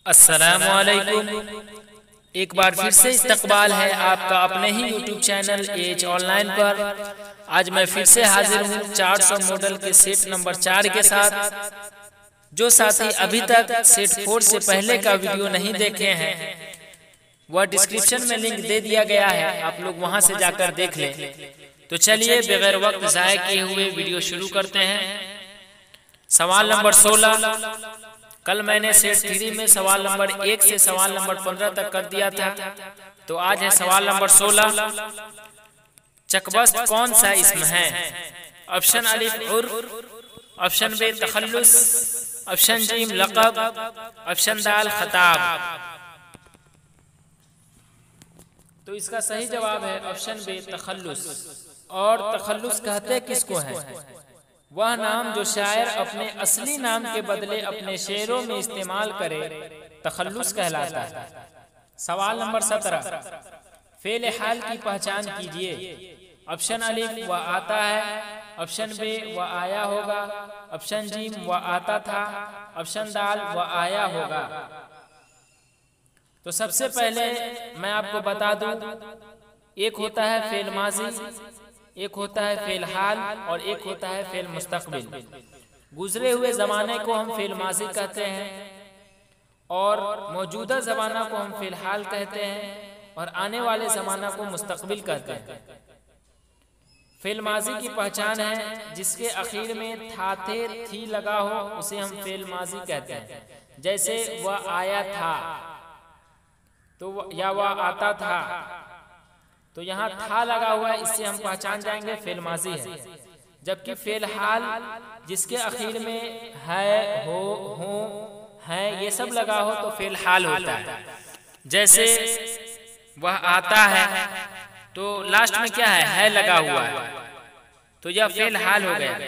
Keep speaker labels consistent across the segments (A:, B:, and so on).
A: अस्सलामुअलैकुम। एक बार फिर से इस्तकबाल है आपका अपने ही यूट्यूब चैनल एज ऑनलाइन पर। आज मैं फिर से हाजिर हूँ 400 मॉडल के सेट नंबर 4 के साथ। जो साथी अभी तक सेट 4 से पहले का वीडियो नहीं देखे हैं वह डिस्क्रिप्शन में लिंक दे दिया गया है, आप लोग वहां से जाकर देख लें। तो चलिए बगैर वक्त ज़ाया किए हुए वीडियो शुरू करते हैं। सवाल नंबर 16। कल मैंने सेट 3 में सवाल नंबर 1 से सवाल नंबर 15 तक कर दिया था, तो आज है सवाल नंबर 16। चकबस्त कौन सा इसम है? ऑप्शन अलिफ उर्फ, ऑप्शन बे तखल्लुस, ऑप्शन जीम लक़ब, ऑप्शन दाल खताब। तो इसका सही जवाब है ऑप्शन बे तखल्लुस। और तखल्लुस कहते किसको हैं? वह नाम जो शायर अपने असली नाम के बदले अपने शेरों में इस्तेमाल करे तखल्लुस कहलाता है। सवाल नंबर 17। फेल हाल की पहचान कीजिए। ऑप्शन अलिफ वह आता है, ऑप्शन बे वह आया होगा, ऑप्शन जीम वह आता था, ऑप्शन दाल वह आया होगा। तो सबसे पहले मैं आपको बता दूं, एक होता है फेल माजी, एक होता है फेल हाल और एक होता है फेल मुस्तकबिल। गुजरे हुए ज़माने को हम फेल माजी कहते हैं और मौजूदा ज़माना को हम फेल हाल कहते हैं और आने वाले ज़माना को मुस्तकबिल कहते हैं। फेल माजी की पहचान है जिसके आखिर में था थे थी लगा हो, उसे हम फेल माजी कहते हैं। जैसे वह आया था तो या वह आता था, तो यहाँ था लगा हुआ है, इससे हम पहचान जाएंगे फेल माजी है। जबकि फेल हाल जिसके आखिर में है, हो, हूँ, है ये सब लगा हो तो फेल हाल होता है। जैसे वह आता है तो लास्ट में क्या है लगा हुआ है, तो यह फेल हाल हो गया।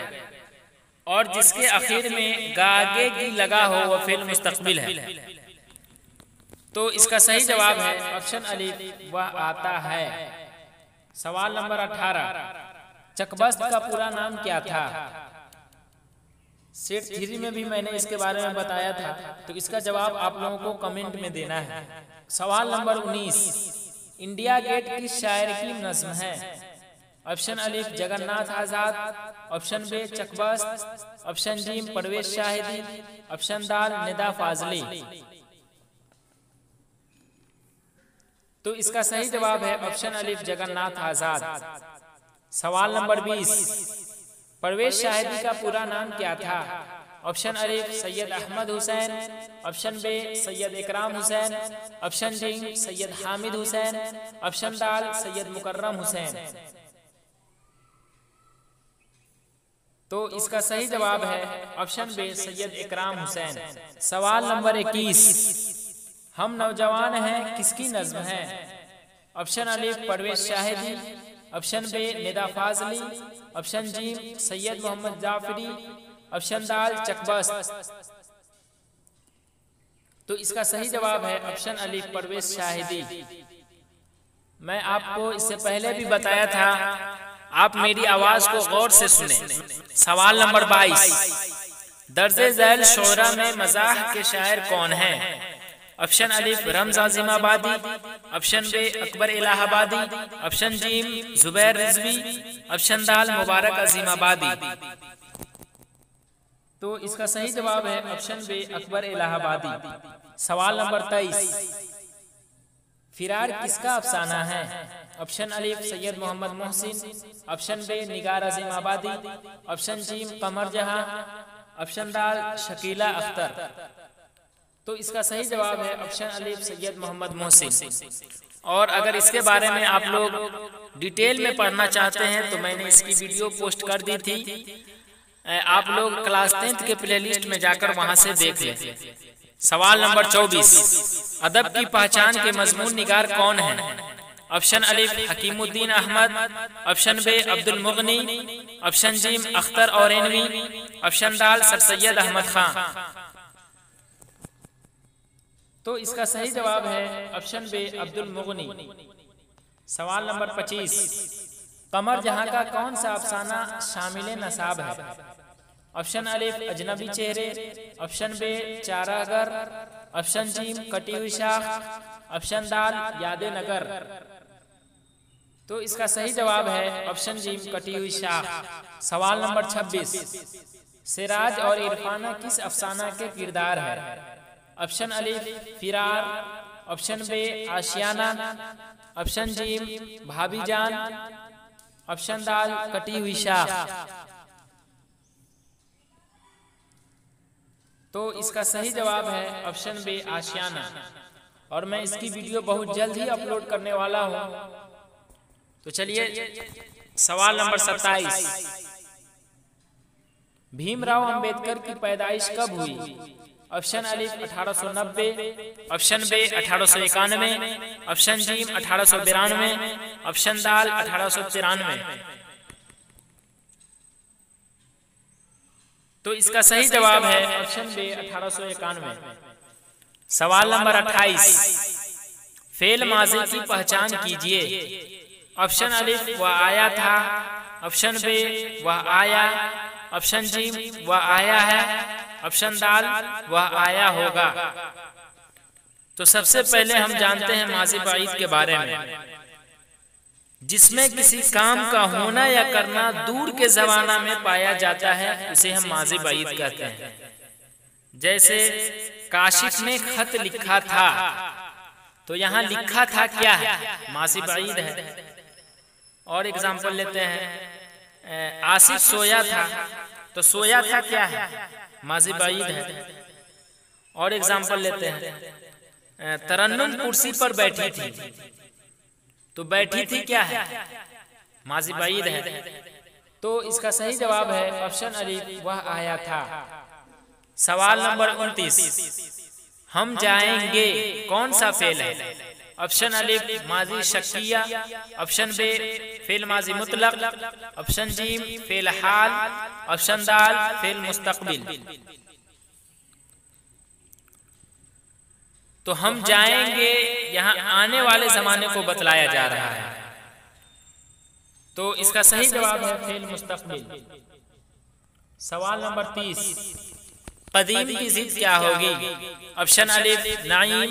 A: और जिसके आखिर में गागे की लगा हो वह फेल मुस्तकबिल है। तो इसका सही जवाब है ऑप्शन अलिफ वह आता है। सवाल नंबर 18। चकबस्त का पूरा नाम क्या था? सेट 3 में भी मैंने इसके बारे में बताया था, तो इसका जवाब आप लोगों को कमेंट में देना है। सवाल नंबर 19। इंडिया गेट किस शायर की नज्म है? ऑप्शन अलिफ जगन्नाथ आजाद, ऑप्शन बे चकबस्त, ऑप्शन जीम परवेज शाहिदी, ऑप्शन दाल निदा फाजली। तो इसका सही जवाब है ऑप्शन अलिफ जगन्नाथ आजाद। सवाल नंबर 20। परवेज शाहिदी का पूरा नाम क्या था? ऑप्शन अलिफ सैयद अहमद हुसैन, ऑप्शन बे सैयद इकराम हुसैन, ऑप्शन जी सैयद हामिद हुसैन, ऑप्शन दाल सैयद मुकर्रम हुसैन। तो इसका सही जवाब है ऑप्शन बे सैयद इकराम हुसैन। सवाल नंबर 21। हम नौजवान हैं किसकी नज्म है? ऑप्शन अलिफ परवेज शाहिदी, ऑप्शन बे निदा फाजली, ऑप्शन जीम सैयद मोहम्मद जाफरी, ऑप्शन दाल चकबस्त। तो इसका सही जवाब है ऑप्शन अलिफ परवेज शाहिदी। मैं आपको इससे पहले भी बताया था, आप मेरी आवाज को गौर से सुने। सवाल नंबर 22। दर्जे झैल शोरा में मज़ाह के शायर कौन हैं? ऑप्शन अलिफ रमज़ आज़िमाबादी, ऑप्शन बे अकबर इलाहाबादी, ऑप्शन जीम जुबैर रिजवी, ऑप्शन दाल मुबारक आज़िमाबादी। तो इसका सही जवाब है ऑप्शन बे अकबर इलाहाबादी। सवाल नंबर 23। फिरार किसका अफसाना है? ऑप्शन अलिफ सैयद मोहम्मद मोहसिन, ऑप्शन बे निगार आज़िमाबादी, ऑप्शन जीम कमर जहां, ऑप्शन दाल शकीला अख्तर। तो इसका सही जवाब है ऑप्शन अलिफ सैयद मोहम्मद मोहसिन। और अगर इसके बारे में आप लोग डिटेल में पढ़ना चाहते हैं तो मैंने इसकी वीडियो पोस्ट कर दी थी, आप लोग क्लास 10th के प्लेलिस्ट में जाकर वहां से देख लें। सवाल नंबर 24। अदब की पहचान के मजमून निगार कौन है? ऑप्शन अलिफ हकीमुद्दीन अहमद, ऑप्शन बे अब्दुल मुगनी, ऑप्शन जीम अख्तर औरैनवी, ऑप्शन दाल सर सैयद अहमद खान। तो इसका सही जवाब है ऑप्शन बे अब्दुल मुगनी। सवाल नंबर 25। कमर जहां का कौन सा अफसाना शामिल नसाब है? ऑप्शन अलिफ अजनबी चेहरे, ऑप्शन बे चारागर, ऑप्शन जीम कटी हुई शाख, ऑप्शन दाल यादे नगर। तो इसका सही जवाब है ऑप्शन जीम कटी हुई शाख। सवाल नंबर 26, सिराज और इरफाना किस अफसाना के किरदार है? ऑप्शन अलिफ फिरार, ऑप्शन बे आशियाना, ऑप्शन जीम भाभी जान, ऑप्शन दाल कटी हुई शाख। तो इसका सही जवाब है ऑप्शन बे आशियाना। और मैं इसकी वीडियो बहुत जल्द ही अपलोड करने वाला हूं। तो चलिए सवाल नंबर 27, भीमराव अंबेडकर की पैदाइश कब हुई? ऑप्शन अलिफ 1890, ऑप्शन बे 1891, ऑप्शन जीम 1892, ऑप्शन दाल 1893। तो इसका सही जवाब है ऑप्शन बे 1891। सवाल नंबर 28, फेल माज़ी की पहचान कीजिए। ऑप्शन अलिफ वह आया था, ऑप्शन बे वह आया, ऑप्शन जीम वह आया है, ऑप्शन दाल वह आया होगा। तो सबसे पहले हम जानते हैं माज़ी बाइद के बारे में, जिसमें किसी काम का होना या करना दूर के ज़माना में पाया जाता है उसे हम माज़ी बाइद कहते हैं। जैसे काशिफ ने खत लिखा था, तो यहाँ लिखा था क्या है? माज़ी बाइद है। और एग्जाम्पल लेते हैं, आसिफ सोया था, तो सोया था क्या है? माज़ी बाइद है। और एग्जाम्पल लेते हैं, तरन्नुम कुर्सी पर बैठी थी, तो बैठी थी क्या है? माज़ी बाइद है। तो इसका सही जवाब है ऑप्शन अलिफ वह आया था। सवाल नंबर 29, हम जाएंगे कौन सा फेल है? ऑप्शन अलिफ माज़ी शक्किया, ऑप्शन बे फेल माज़ी मुतलक, ऑप्शन जीम फेल हाल, ऑप्शन दाल फेल मुस्तकबिल। तो हम जाएंगे यहाँ आने वाले जमाने को बतलाया जा रहा है। तो इसका सही जवाब है फेल मुस्तकबिल। सवाल नंबर 30, कदीम की जिद क्या होगी? ऑप्शन अलिफ नाइम,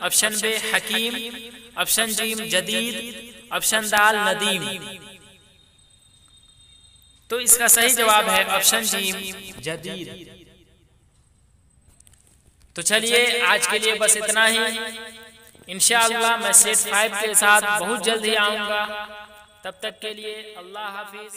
A: ऑप्शन बे हकीम, ऑप्शन जीम जदीद, ऑप्शन दाल नदीम। तो इसका सही जवाब है ऑप्शन जीम जदीद। तो चलिए आज के लिए बस इतना ही। इंशाअल्लाह मैं सेट 5 के साथ बहुत जल्द ही आऊँगा। तब तक के लिए अल्लाह हाफिज।